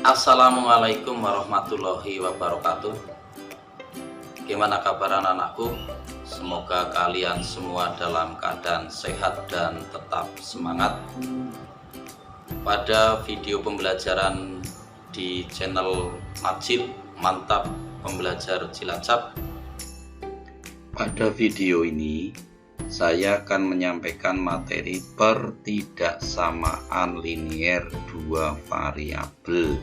Assalamualaikum warahmatullahi wabarakatuh. Gimana kabar anak-anakku? Semoga kalian semua dalam keadaan sehat dan tetap semangat. Pada video pembelajaran di channel Majid Mantap Pembelajar Cilacap, pada video ini saya akan menyampaikan materi pertidaksamaan linier dua variabel,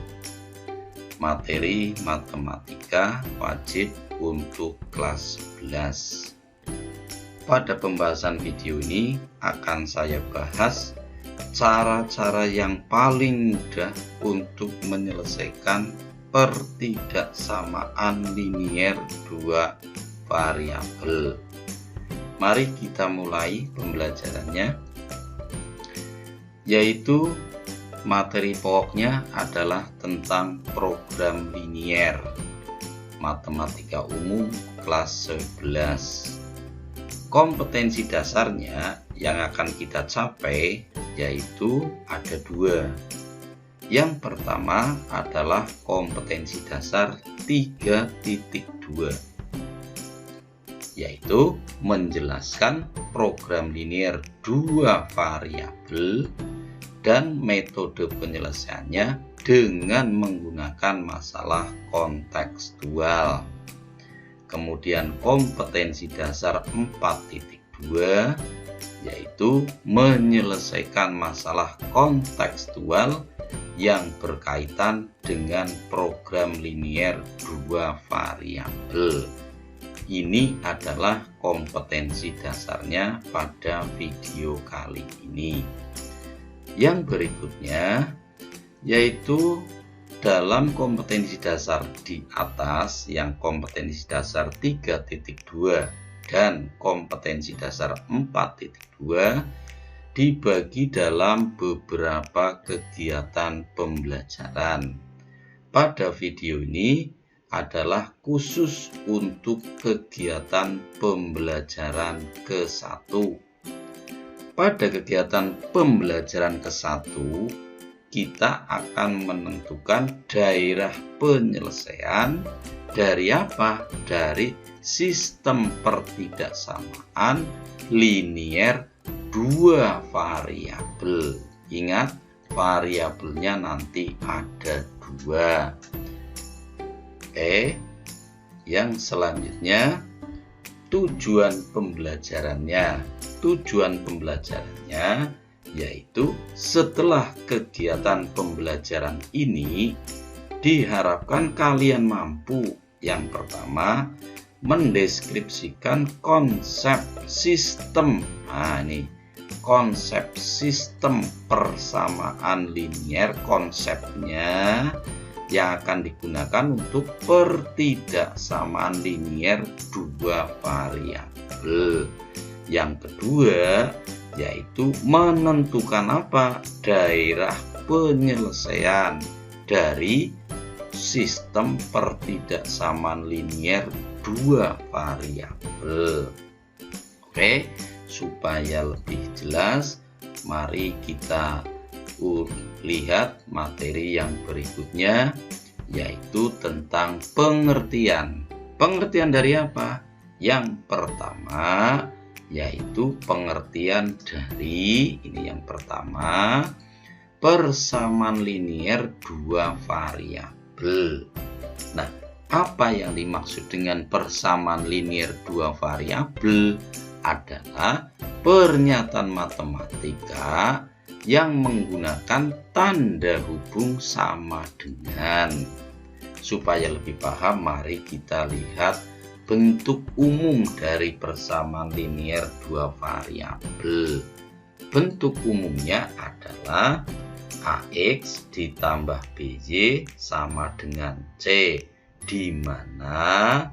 materi matematika wajib untuk kelas 11. Pada pembahasan video ini akan saya bahas cara-cara yang paling mudah untuk menyelesaikan pertidaksamaan linier dua variabel. Mari kita mulai pembelajarannya, yaitu materi pokoknya adalah tentang program linier matematika umum kelas 11. Kompetensi dasarnya yang akan kita capai yaitu ada dua. Yang pertama adalah kompetensi dasar 3.2, yaitu menjelaskan program linier dua variabel dan metode penyelesaiannya dengan menggunakan masalah kontekstual. Kemudian kompetensi dasar 4.2 yaitu menyelesaikan masalah kontekstual yang berkaitan dengan program linier dua variabel. Ini adalah kompetensi dasarnya pada video kali ini. Yang berikutnya yaitu dalam kompetensi dasar di atas, yang kompetensi dasar 3.2 dan kompetensi dasar 4.2 dibagi dalam beberapa kegiatan pembelajaran. Pada video ini adalah khusus untuk kegiatan pembelajaran ke-1. Pada kegiatan pembelajaran ke-1, kita akan menentukan daerah penyelesaian dari apa? Dari sistem pertidaksamaan linier dua variabel. Ingat, variabelnya nanti ada dua. Oke, yang selanjutnya tujuan pembelajarannya. Tujuan pembelajarannya yaitu setelah kegiatan pembelajaran ini diharapkan kalian mampu yang pertama mendeskripsikan konsep sistem. Konsep sistem persamaan linier, konsepnya yang akan digunakan untuk pertidaksamaan linier dua variabel. Yang kedua yaitu menentukan apa? Daerah penyelesaian dari sistem pertidaksamaan linier dua variabel. Oke, supaya lebih jelas, mari kita lihat materi yang berikutnya, yaitu tentang pengertian. Pengertian dari apa? Yang pertama yaitu pengertian dari, ini yang pertama, persamaan linier dua variabel. Nah, apa yang dimaksud dengan persamaan linier dua variabel? Adalah pernyataan matematika yang menggunakan tanda hubung sama dengan. Supaya lebih paham, mari kita lihat bentuk umum dari persamaan linier dua variabel. Bentuk umumnya adalah AX ditambah BY sama dengan C, di mana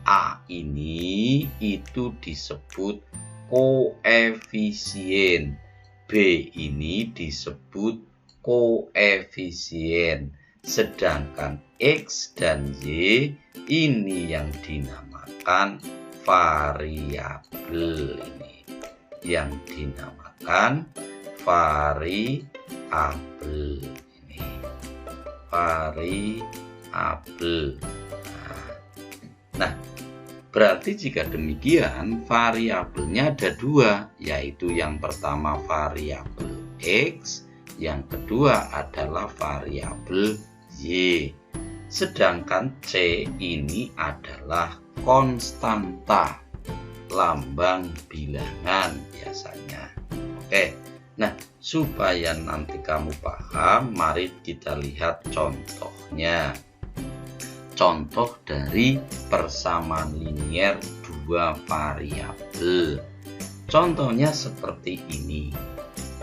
A ini itu disebut koefisien, B ini disebut koefisien, sedangkan X dan Y ini yang dinamakan variabel, ini yang dinamakan variabel ini. variabel. Nah, berarti jika demikian variabelnya ada dua, yaitu yang pertama variabel X, yang kedua adalah variabel Y. Sedangkan C ini adalah konstanta, lambang bilangan biasanya. Oke, nah supaya nanti kamu paham, mari kita lihat contohnya. Contoh dari persamaan linier dua variabel. Contohnya seperti ini,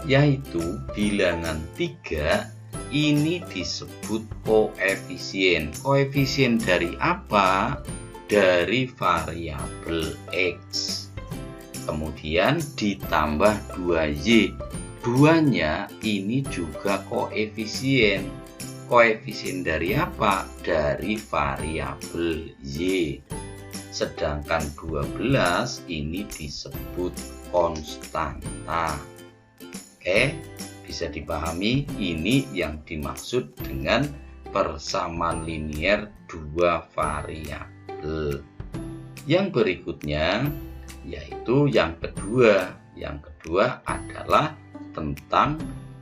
yaitu bilangan 3 ini disebut koefisien. Koefisien dari apa? Dari variabel X. Kemudian ditambah 2Y. Duanya ini juga koefisien. Koefisien dari apa? Dari variabel Y. Sedangkan 12 ini disebut konstanta. Oke, bisa dipahami, ini yang dimaksud dengan persamaan linier dua variabel. Yang berikutnya yaitu yang kedua. Yang kedua adalah tentang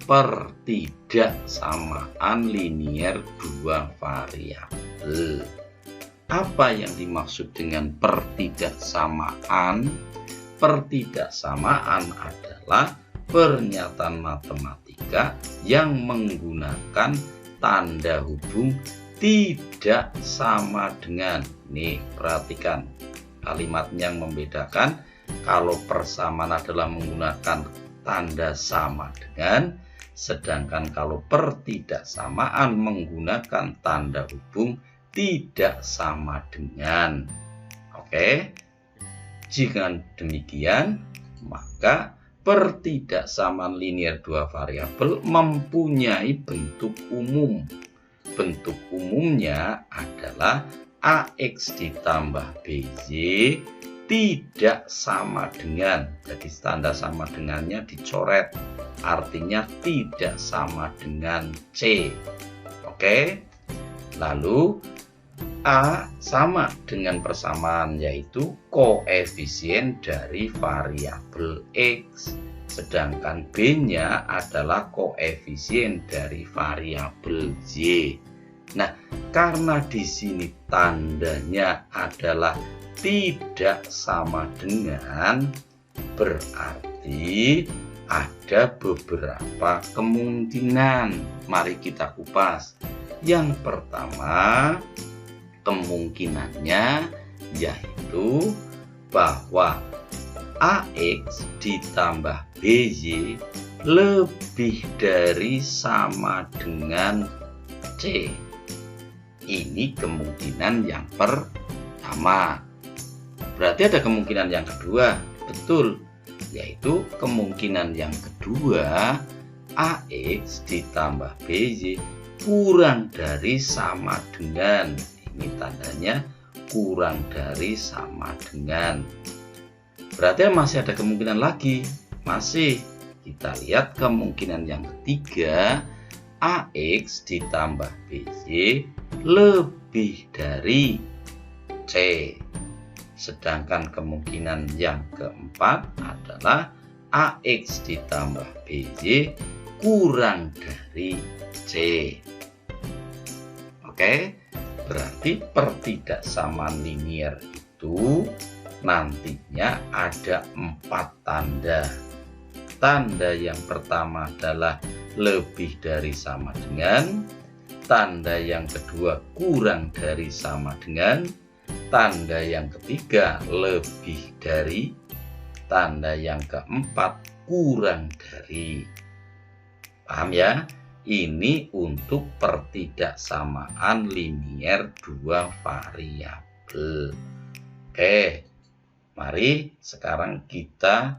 pertidaksamaan linier dua variabel. Apa yang dimaksud dengan pertidaksamaan? Pertidaksamaan adalah pernyataan matematika yang menggunakan tanda hubung tidak sama dengan. Nih, perhatikan kalimat yang membedakan. Kalau persamaan adalah menggunakan tanda sama dengan, sedangkan kalau pertidaksamaan menggunakan tanda hubung tidak sama dengan. Oke, jika demikian, maka pertidaksamaan linier dua variabel mempunyai bentuk umum. Bentuk umumnya adalah AX ditambah BY tidak sama dengan. Jadi tanda sama dengannya dicoret, artinya tidak sama dengan C. Oke, lalu A sama dengan persamaan, yaitu koefisien dari variabel X, sedangkan B-nya adalah koefisien dari variabel Y. Nah, karena di sini tandanya adalah tidak sama dengan, berarti ada beberapa kemungkinan. Mari kita kupas. Yang pertama, kemungkinannya yaitu bahwa AX ditambah BY lebih dari sama dengan C. Ini kemungkinan yang pertama. Berarti ada kemungkinan yang kedua, betul, yaitu kemungkinan yang kedua AX ditambah BY kurang dari sama dengan. Ini tandanya kurang dari sama dengan. Berarti masih ada kemungkinan lagi. Masih. Kita lihat kemungkinan yang ketiga, AX ditambah BY lebih dari C. Sedangkan kemungkinan yang keempat adalah AX ditambah BY kurang dari C. Oke, berarti pertidaksamaan linier itu nantinya ada 4 tanda. Tanda yang pertama adalah lebih dari sama dengan, tanda yang kedua kurang dari sama dengan, tanda yang ketiga lebih dari, tanda yang keempat kurang dari. Paham ya? Ini untuk pertidaksamaan linier dua variabel. Oke, mari sekarang kita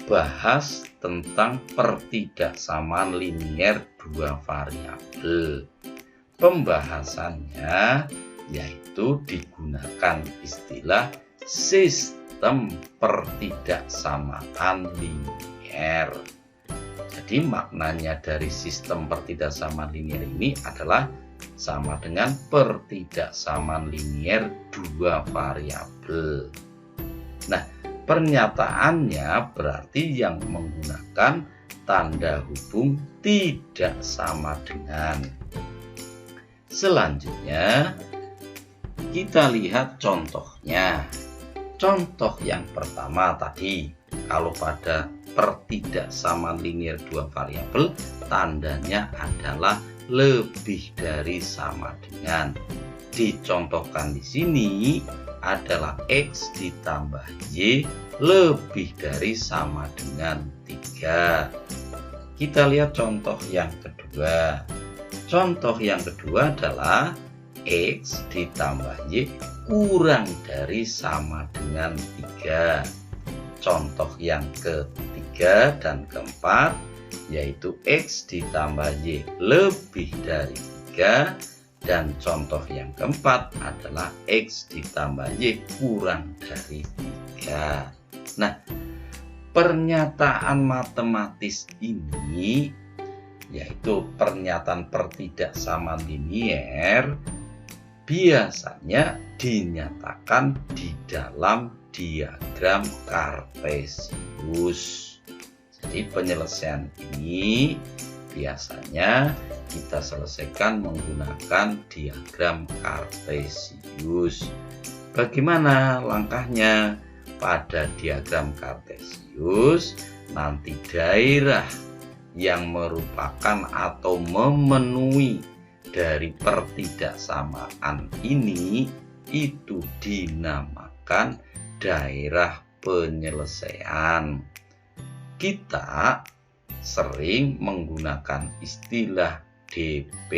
bahas tentang pertidaksamaan linier dua variabel. Pembahasannya yaitu digunakan istilah sistem pertidaksamaan linier. Jadi maknanya dari sistem pertidaksamaan linier ini adalah sama dengan pertidaksamaan linier dua variabel. Nah, pernyataannya berarti yang menggunakan tanda hubung tidak sama dengan. Selanjutnya, kita lihat contohnya. Contoh yang pertama tadi, kalau pada pertidaksamaan linier dua variabel, tandanya adalah lebih dari sama dengan. Dicontohkan di sini adalah X ditambah Y lebih dari sama dengan 3. Kita lihat contoh yang kedua. Contoh yang kedua adalah X ditambah Y kurang dari sama dengan 3. Contoh yang ketiga dan keempat yaitu X ditambah Y lebih dari 3, dan contoh yang keempat adalah X ditambah Y kurang dari 3. Nah, pernyataan matematis ini yaitu pernyataan pertidaksamaan linier biasanya dinyatakan di dalam diagram Kartesius. Jadi penyelesaian ini biasanya kita selesaikan menggunakan diagram Kartesius. Bagaimana langkahnya? Pada diagram Kartesius, nanti daerah yang merupakan atau memenuhi dari pertidaksamaan ini itu dinamakan daerah penyelesaian. Kita sering menggunakan istilah DP,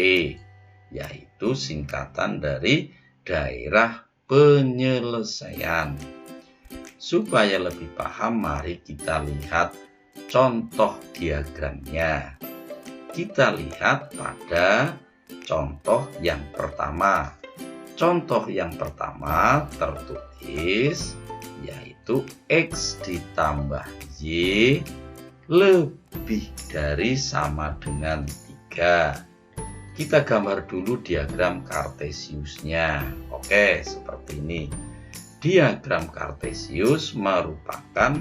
yaitu singkatan dari daerah penyelesaian. Supaya lebih paham, mari kita lihat contoh diagramnya. Kita lihat pada contoh yang pertama. Contoh yang pertama tertulis yaitu X ditambah Y lebih dari sama dengan 3. Kita gambar dulu diagram Kartesiusnya. Oke, seperti ini. Diagram Kartesius merupakan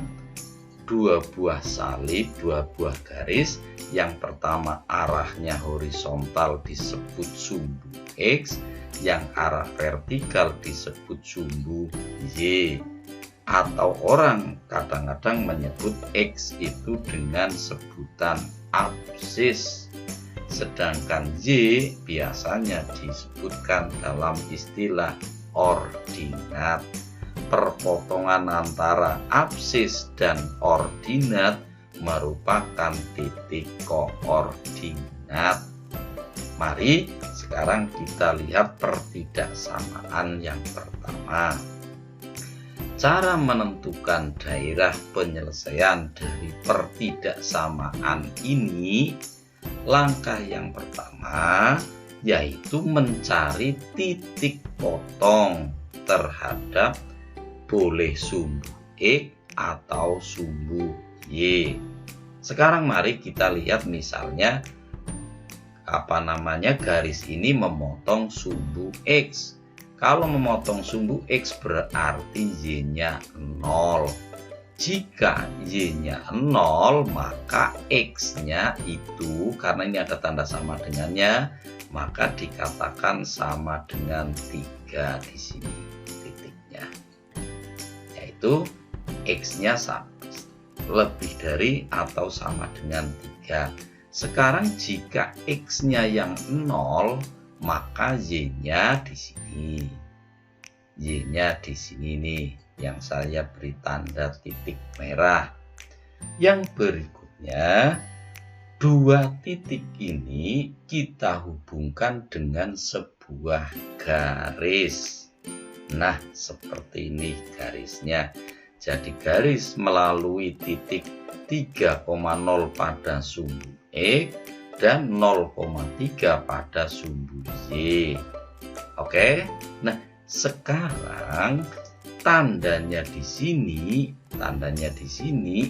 dua buah salib, dua buah garis. Yang pertama arahnya horizontal disebut sumbu X, yang arah vertikal disebut sumbu Y. Atau orang kadang-kadang menyebut X itu dengan sebutan absis, sedangkan Y biasanya disebutkan dalam istilah ordinat. Perpotongan antara absis dan ordinat merupakan titik koordinat. Mari sekarang kita lihat pertidaksamaan yang pertama. Cara menentukan daerah penyelesaian dari pertidaksamaan ini, langkah yang pertama yaitu mencari titik potong terhadap boleh sumbu X atau sumbu Y. Sekarang mari kita lihat misalnya garis ini memotong sumbu X. Kalau memotong sumbu X berarti Y-nya 0. Jika Y-nya 0, maka X-nya itu, karena ini ada tanda sama dengannya, maka dikatakan sama dengan 3 di sini titiknya. Yaitu X-nya lebih dari atau sama dengan 3. Sekarang jika X-nya yang 0, maka Y-nya di sini. Y-nya di sini nih, yang saya beri tanda titik merah. Yang berikutnya, dua titik ini kita hubungkan dengan sebuah garis. Nah, seperti ini garisnya. Jadi garis melalui titik 3,0 pada sumbu X dan 0,3 pada sumbu Y. Oke. Nah, sekarang tandanya di sini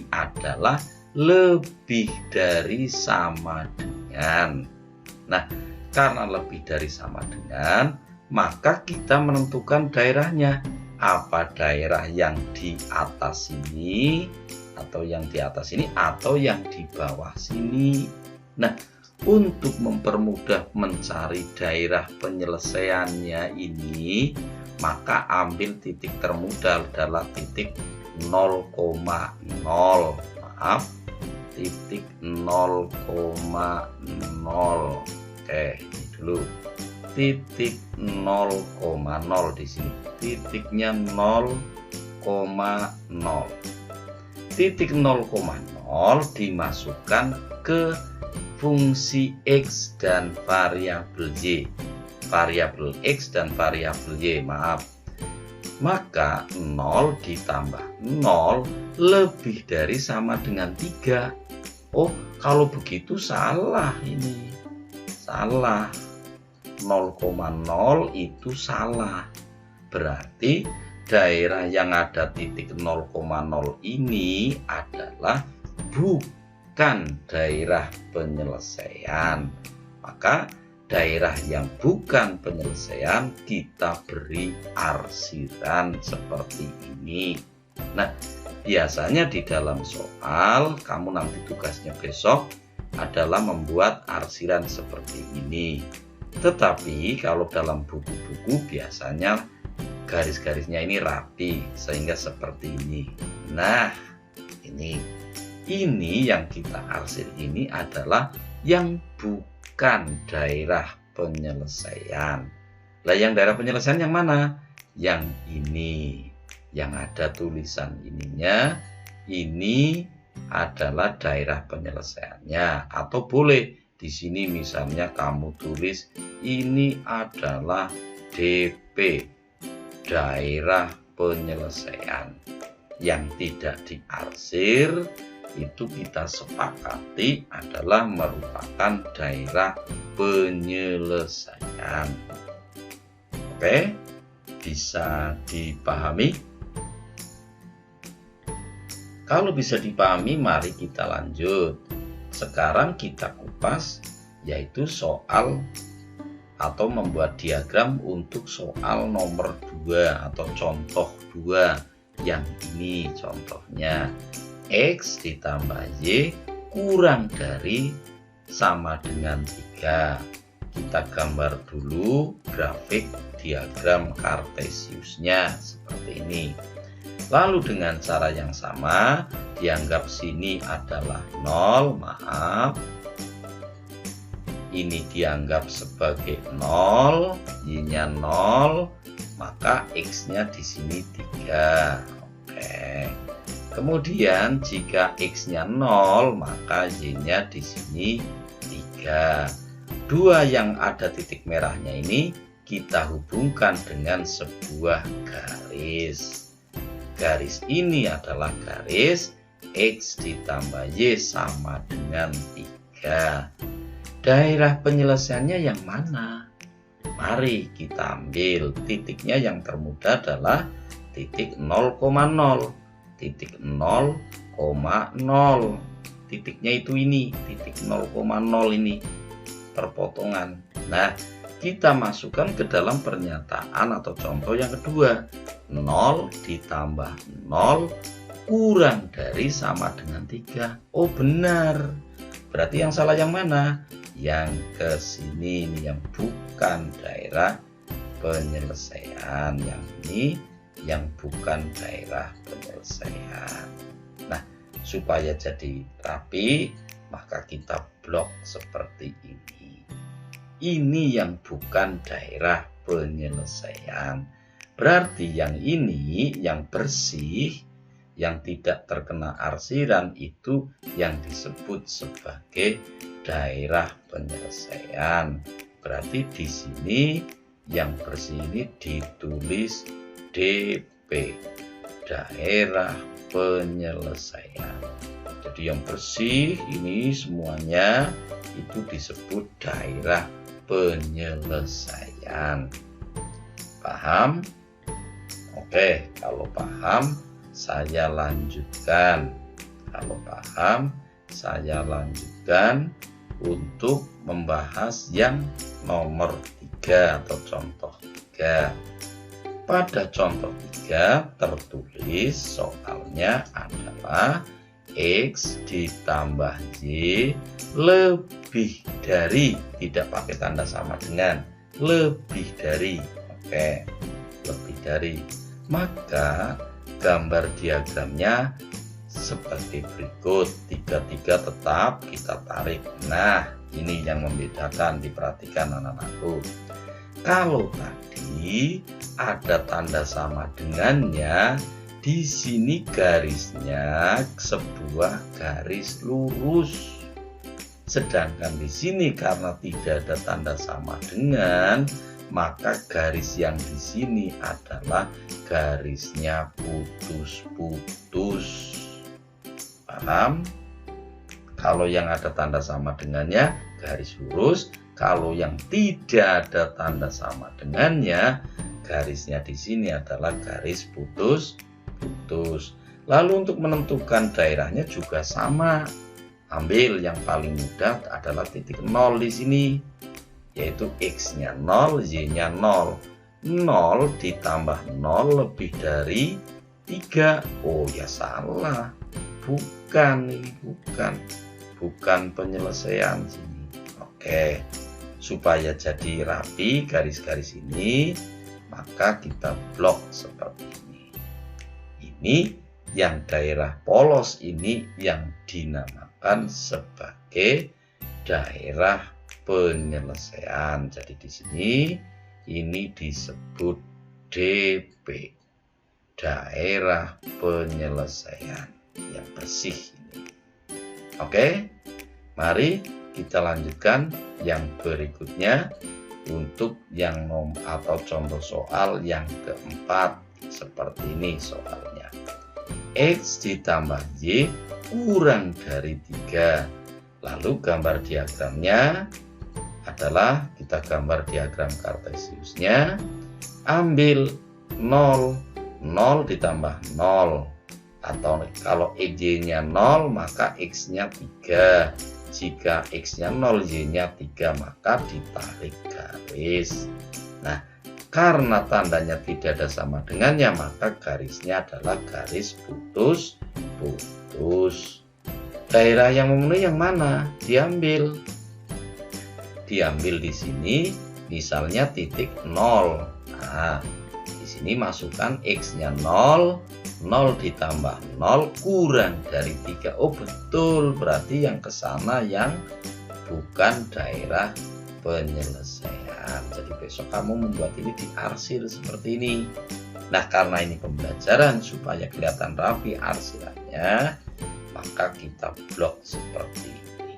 adalah lebih dari sama dengan. Nah, Karena lebih dari sama dengan, maka kita menentukan daerahnya. Apa daerah yang di atas sini, atau yang di atas sini, atau yang di bawah sini. Nah, untuk mempermudah mencari daerah penyelesaiannya ini, maka ambil titik termudah adalah titik 0,0. Maaf, titik 0,0. Oke, ini dulu. Titik 0,0 di sini. Titiknya 0,0. Titik 0,0 dimasukkan ke fungsi X dan variabel Y. Variabel X dan variabel Y, maaf. Maka 0 ditambah 0 lebih dari sama dengan 3. Oh, kalau begitu salah ini. Salah. 0,0 itu salah. Berarti daerah yang ada titik 0,0 ini adalah bukan daerah penyelesaian. Maka daerah yang bukan penyelesaian kita beri arsiran seperti ini. Nah, biasanya di dalam soal, kamu nanti tugasnya besok adalah membuat arsiran seperti ini. Tetapi kalau dalam buku-buku biasanya garis-garisnya ini rapi sehingga seperti ini. Nah, ini yang kita arsir ini adalah yang bukan daerah penyelesaian. Lah, yang daerah penyelesaian yang mana? Yang ini, yang ada tulisan ininya, ini adalah daerah penyelesaiannya. Atau boleh di sini misalnya kamu tulis ini adalah DP, daerah penyelesaian. Yang tidak diarsir itu kita sepakati adalah merupakan daerah penyelesaian. Oke, bisa dipahami? Kalau bisa dipahami, mari kita lanjut. Sekarang kita kupas, yaitu soal atau membuat diagram untuk soal nomor 2 atau contoh 2. Yang ini contohnya. X ditambah Y kurang dari sama dengan 3. Kita gambar dulu grafik diagram kartesiusnya seperti ini. Lalu dengan cara yang sama, dianggap sini adalah 0, maaf. Ini dianggap sebagai 0, Y-nya 0, maka X-nya di sini 3. Oke. Kemudian jika X-nya 0, maka Y-nya di sini 3. Dua yang ada titik merahnya ini kita hubungkan dengan sebuah garis. Garis ini adalah garis X ditambah Y sama dengan 3. Daerah penyelesaiannya yang mana? Mari kita ambil titiknya. Yang termudah adalah titik 0,0. Titik 0,0. Titiknya itu ini, titik 0,0 ini perpotongan. Nah, kita masukkan ke dalam pernyataan atau contoh yang kedua. 0 ditambah 0 kurang dari sama dengan 3. Oh, benar. Berarti yang salah yang mana? Yang ke sini, ini yang bukan daerah penyelesaian. Yang ini yang bukan daerah penyelesaian. Nah, supaya jadi rapi, maka kita blok seperti ini. Ini yang bukan daerah penyelesaian. Berarti yang ini, yang bersih, yang tidak terkena arsiran, itu yang disebut sebagai daerah penyelesaian. Berarti di sini yang bersih ini ditulis DP, daerah penyelesaian. Jadi yang bersih ini semuanya itu disebut daerah penyelesaian. Paham? Oke, kalau paham saya lanjutkan. Kalau paham saya lanjutkan. untuk membahas yang nomor 3 atau contoh 3. Pada contoh 3 tertulis soalnya adalah X ditambah Y lebih dari, tidak pakai tanda sama dengan, lebih dari. Oke, lebih dari. Maka gambar diagramnya seperti berikut. 3 tetap kita tarik. Nah, ini yang membedakan, diperhatikan anak-anakku. Kalau tadi ada tanda sama dengannya, di sini garisnya sebuah garis lurus. Sedangkan di sini karena tidak ada tanda sama dengan, maka garis yang di sini adalah garisnya putus-putus. Paham? Kalau yang ada tanda sama dengannya garis lurus, kalau yang tidak ada tanda sama dengannya, garisnya di sini adalah garis putus-putus. Lalu untuk menentukan daerahnya juga sama. Ambil yang paling mudah adalah titik 0 di sini, yaitu X-nya 0, Y-nya 0. 0 ditambah 0 lebih dari 3. Oh ya salah. Bukan, ini bukan penyelesaian sini. Oke. Supaya jadi rapi garis-garis ini, maka kita blok seperti ini. Ini yang daerah polos ini yang dinamakan sebagai daerah penyelesaian. Jadi di sini ini disebut DP, daerah penyelesaian yang bersih ini. Oke, mari kita lanjutkan yang berikutnya untuk yang atau contoh soal yang keempat. Seperti ini soalnya. X ditambah Y kurang dari 3. Lalu gambar diagramnya adalah, kita gambar diagram kartesiusnya. Ambil 0, 0 ditambah 0. Atau kalau Y-nya 0 maka X-nya 3. Jika X-nya 0, Y-nya 3, maka ditarik garis. Nah, karena tandanya tidak ada sama dengannya, maka garisnya adalah garis putus-putus. Daerah yang memenuhi yang mana? Diambil di sini, misalnya titik 0. Nah, di sini masukkan X-nya 0, 0 ditambah 0 kurang dari 3. Oh betul, berarti yang ke sana yang bukan daerah penyelesaian. Jadi besok kamu membuat ini di arsir seperti ini. Nah, karena ini pembelajaran supaya kelihatan rapi arsirannya, maka kita blok seperti ini.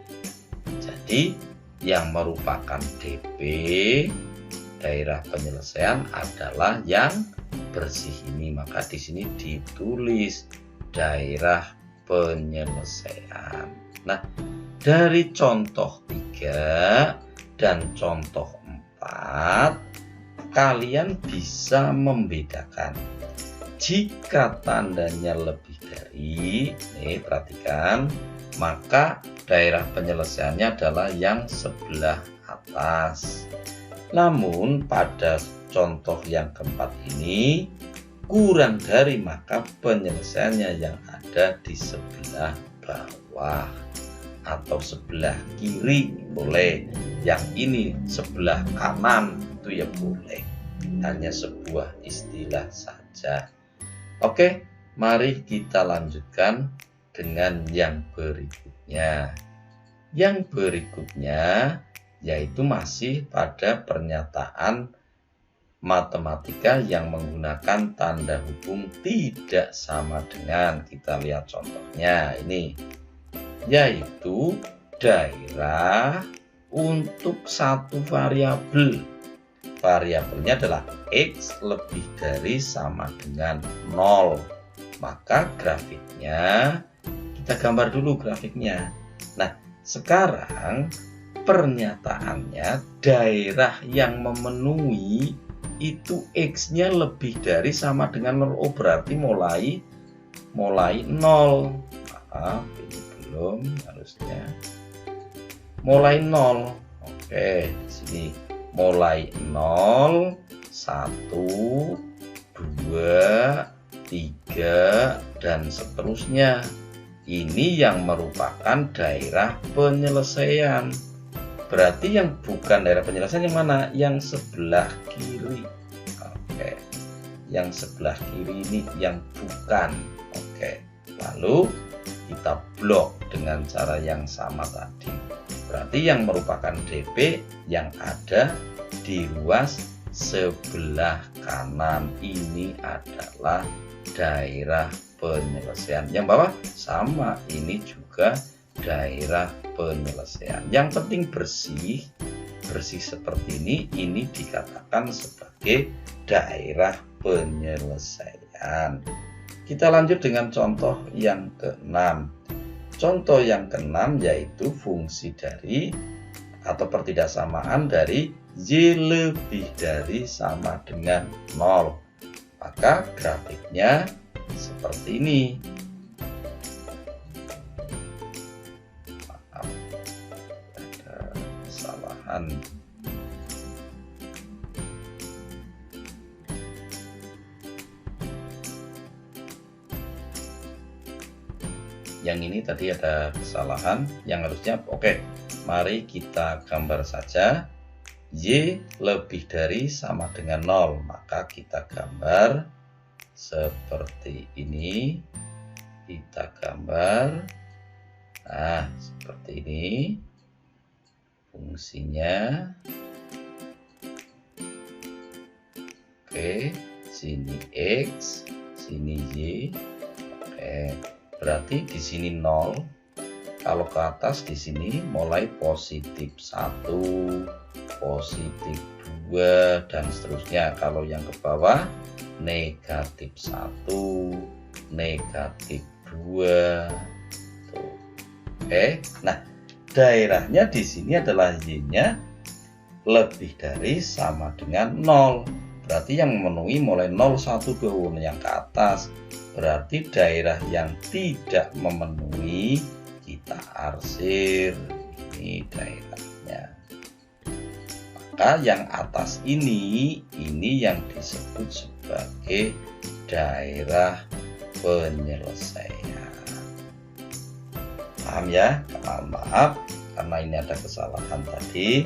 Jadi yang merupakan DP, daerah penyelesaian, adalah yang bersih ini. Maka di sini ditulis daerah penyelesaian. Nah, dari contoh 3 dan contoh 4 kalian bisa membedakan. Jika tandanya lebih dari, nih perhatikan, maka daerah penyelesaiannya adalah yang sebelah atas. Namun pada contoh yang keempat ini kurang dari, maka penyelesaiannya yang ada di sebelah bawah atau sebelah kiri boleh. Yang ini sebelah kanan itu ya boleh. Hanya sebuah istilah saja. Oke, mari kita lanjutkan dengan yang berikutnya. Yang berikutnya yaitu masih pada pernyataan matematika yang menggunakan tanda hubung tidak sama dengan. Kita lihat contohnya ini, yaitu daerah untuk satu variabel. Variabelnya adalah X lebih dari sama dengan 0. Maka grafiknya, kita gambar dulu grafiknya. Nah, sekarang pernyataannya daerah yang memenuhi itu X-nya lebih dari sama dengan 0. Oh, berarti mulai 0. Maaf, ini belum, harusnya mulai 0. Oke, di sini mulai 0, 1, 2, 3, dan seterusnya. Ini yang merupakan daerah penyelesaian. Berarti yang bukan daerah penyelesaian yang mana? Yang sebelah kiri. Oke, yang sebelah kiri ini yang bukan. Oke, lalu kita blok dengan cara yang sama tadi. Berarti yang merupakan DP yang ada di ruas sebelah kanan ini adalah daerah penyelesaian. Yang bawah sama, ini juga daerah penyelesaian. Yang penting bersih seperti ini dikatakan sebagai daerah penyelesaian. Kita lanjut dengan contoh yang ke-6. Contoh yang ke-6 yaitu fungsi dari atau pertidaksamaan dari Y lebih dari sama dengan 0. Maka grafiknya seperti ini. Maaf, ada kesalahan. Yang ini tadi ada kesalahan, yang harusnya oke. Mari kita gambar saja. Y lebih dari sama dengan 0, maka kita gambar seperti ini. Kita gambar, nah seperti ini fungsinya. Oke, sini X, sini Y. Oke, berarti di sini 0. Kalau ke atas di sini mulai positif 1, positif 2, dan seterusnya. Kalau yang ke bawah negatif 1, negatif 2. Tuh. Oke, nah daerahnya di sini adalah Y-nya lebih dari sama dengan 0. Berarti yang memenuhi mulai 0, 1, 2, yang ke atas. Berarti daerah yang tidak memenuhi kita arsir. Ini daerahnya. Maka yang atas ini yang disebut sebagai daerah penyelesaian. Paham ya? Maaf karena ini ada kesalahan tadi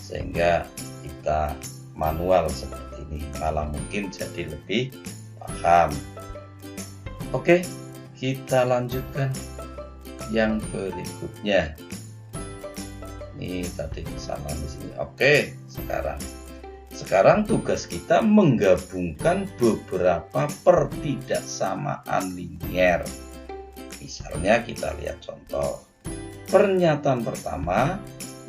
sehingga kita manual seperti ini, malah mungkin jadi lebih paham. Oke, kita lanjutkan yang berikutnya. Ini tadi kesalahan di sini. Oke, sekarang tugas kita menggabungkan beberapa pertidaksamaan linier. Misalnya kita lihat contoh. Pernyataan pertama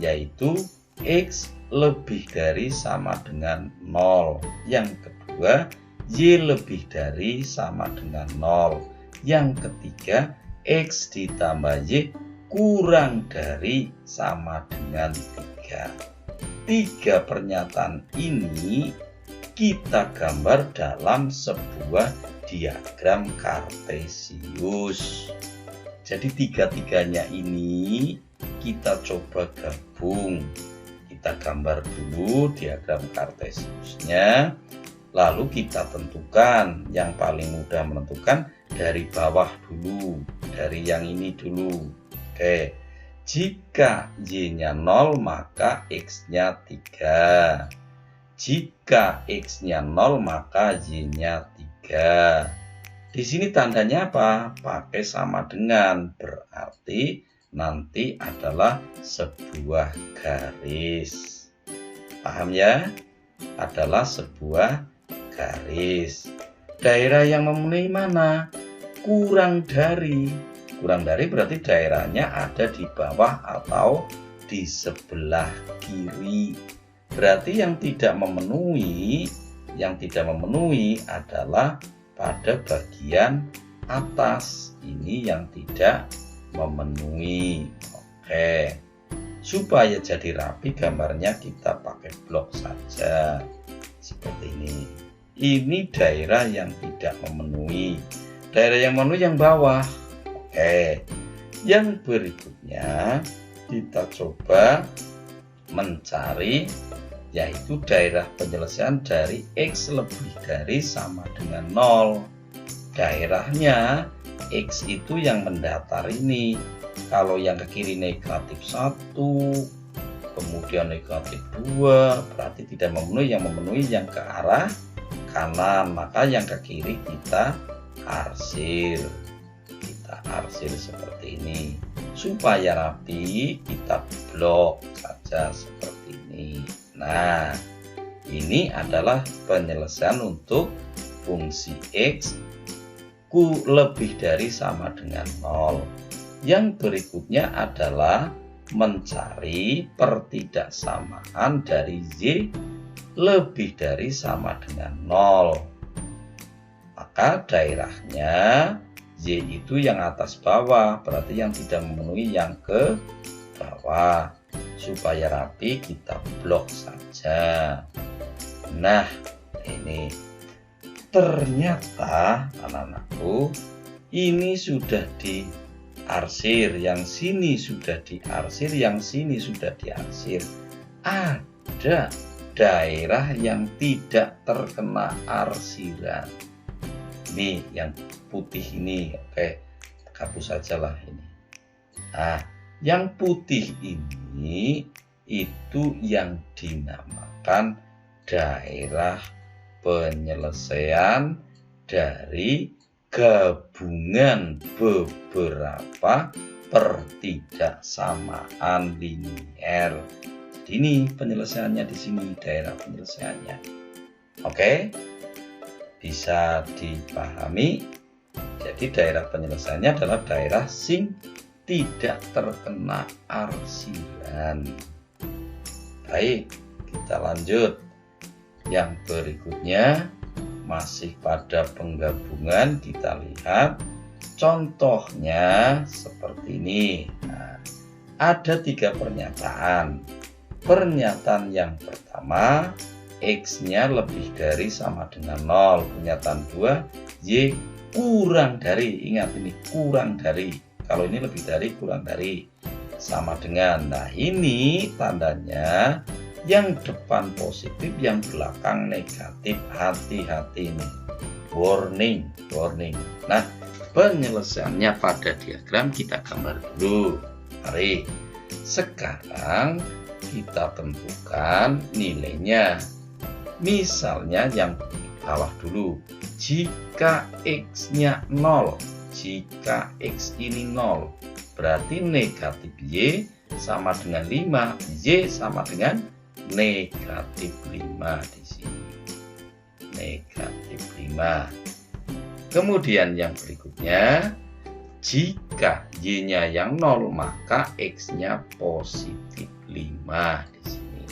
yaitu X lebih dari sama dengan 0. Yang kedua, Y lebih dari sama dengan 0. Yang ketiga, X ditambah Y kurang dari sama dengan 3. 3 pernyataan ini kita gambar dalam sebuah diagram kartesius. Jadi tiga-tiganya ini kita coba gabung. Kita gambar dulu diagram kartesiusnya. Lalu kita tentukan, yang paling mudah menentukan dari bawah dulu, dari yang ini dulu. Oke, jika Y-nya 0 maka X-nya 3. Jika X-nya 0 maka Y-nya 3. Di sini tandanya apa? Pakai sama dengan, berarti nanti adalah sebuah garis. Paham ya? Adalah sebuah garis. Daerah yang memenuhi mana? Kurang dari. Kurang dari berarti daerahnya ada di bawah atau di sebelah kiri. Berarti yang tidak memenuhi adalah pada bagian atas. Ini yang tidak memenuhi. Oke. Supaya jadi rapi gambarnya kita pakai blok saja. Seperti ini. Ini daerah yang tidak memenuhi. Daerah yang memenuhi yang bawah. Oke. Yang berikutnya kita coba mencari yaitu daerah penyelesaian dari X lebih dari sama dengan 0. Daerahnya X itu yang mendatar ini. Kalau yang ke kiri negatif 1, kemudian negatif 2, berarti tidak memenuhi. Yang memenuhi yang ke arah kanan, maka yang ke kiri kita arsir. Kita arsir seperti ini. Supaya rapi, kita blok saja seperti ini. Nah, ini adalah penyelesaian untuk fungsi X lebih dari sama dengan 0. Yang berikutnya adalah mencari pertidaksamaan dari Y lebih dari sama dengan 0. Maka daerahnya Y itu yang atas bawah, berarti yang tidak memenuhi yang ke bawah. Supaya rapi kita blok saja. Nah, ini ternyata anak-anakku ini sudah diarsir, yang sini sudah diarsir, yang sini sudah diarsir. Ada daerah yang tidak terkena arsiran. Ini yang putih ini, oke, hapus sajalah ini. Nah, yang putih ini itu yang dinamakan daerah penyelesaian dari gabungan beberapa pertidaksamaan linier. Jadi ini penyelesaiannya di sini, daerah penyelesaiannya. Oke, bisa dipahami. Jadi daerah penyelesaiannya adalah daerah sing tidak terkena arsiran. Baik, kita lanjut. Yang berikutnya masih pada penggabungan, kita lihat contohnya seperti ini. Nah, ada 3 pernyataan. Pernyataan yang pertama, X-nya lebih dari sama dengan 0. Pernyataan 2, Y kurang dari, ingat ini kurang dari. Kalau ini lebih dari, kurang dari, sama dengan. Nah, ini tandanya yang depan positif, yang belakang negatif. Hati-hati ini. Warning, warning. Nah, penyelesaiannya pada diagram kita gambar dulu. Mari. Sekarang kita tentukan nilainya. Misalnya yang bawah dulu. Jika X-nya 0, jika X ini 0, berarti negatif Y sama dengan 5, Y sama dengan negatif 5 di sini. Negatif 5. Kemudian yang berikutnya, jika Y-nya yang 0, maka X-nya positif 5 di sini.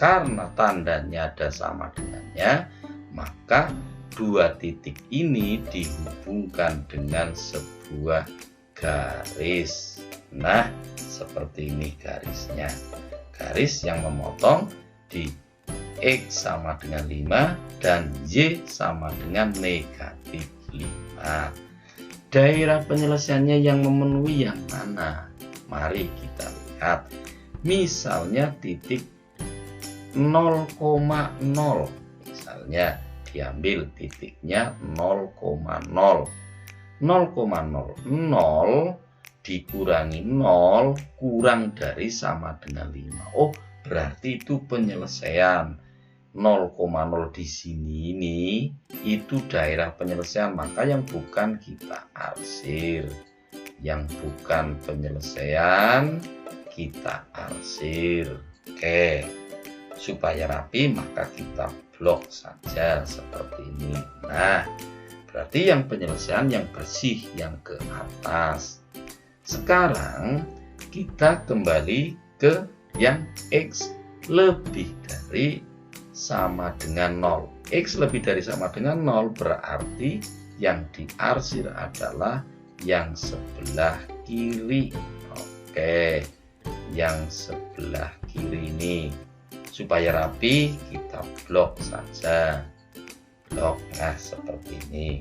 Karena tandanya ada sama dengannya, maka 2 titik ini dihubungkan dengan sebuah garis. Nah, seperti ini garisnya. Garis yang memotong di X sama dengan 5 dan Y sama dengan negatif 5. Daerah penyelesaiannya yang memenuhi yang mana? Mari kita lihat. Misalnya titik 0,0. Misalnya diambil titiknya 0,0. 0,00 dikurangi 0 kurang dari sama dengan 5. Oh, berarti itu penyelesaian. 0,0 di sini ini itu daerah penyelesaian, maka yang bukan kita arsir. Yang bukan penyelesaian kita arsir. Oke. Supaya rapi maka kita blok saja seperti ini. Nah, berarti yang penyelesaian yang bersih yang ke atas. Sekarang kita kembali ke yang X lebih dari sama dengan 0. X lebih dari sama dengan 0 berarti yang diarsir adalah yang sebelah kiri. Oke, yang sebelah kiri ini. Supaya rapi kita blok saja. Blok, nah seperti ini.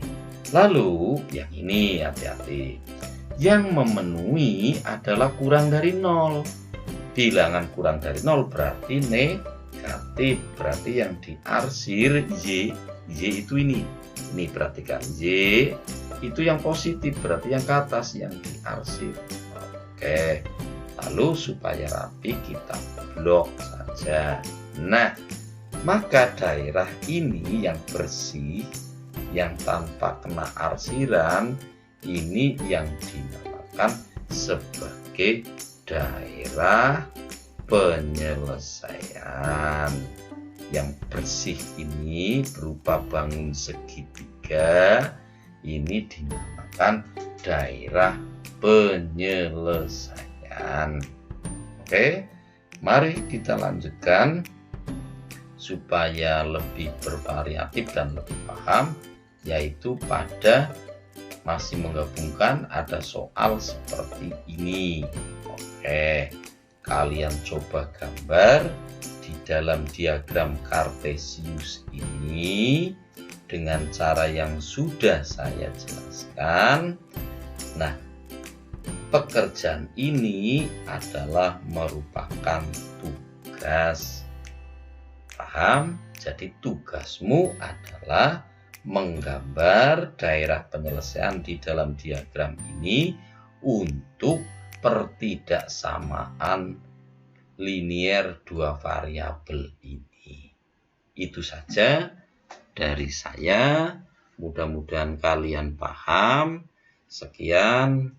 Lalu yang ini hati-hati. Yang memenuhi adalah kurang dari 0. Bilangan kurang dari 0 berarti negatif. Berarti yang diarsir Y itu ini. Ini perhatikan, Y itu yang positif, berarti yang ke atas yang diarsir. Oke, lalu supaya rapi kita blok saja. Nah, maka daerah ini yang bersih, yang tanpa kena arsiran, ini yang dinamakan sebagai daerah penyelesaian. Yang bersih ini berupa bangun segitiga, ini dinamakan daerah penyelesaian. Oke, mari kita lanjutkan supaya lebih bervariatif dan lebih paham, yaitu pada masih menggabungkan ada soal seperti ini. Oke, kalian coba gambar di dalam diagram kartesius ini dengan cara yang sudah saya jelaskan. Nah, pekerjaan ini adalah merupakan tugas. Paham? Jadi tugasmu adalah menggambar daerah penyelesaian di dalam diagram ini untuk pertidaksamaan linier dua variabel ini. Itu saja dari saya. Mudah-mudahan kalian paham. Sekian.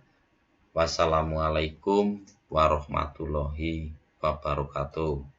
Wassalamualaikum warahmatullahi wabarakatuh.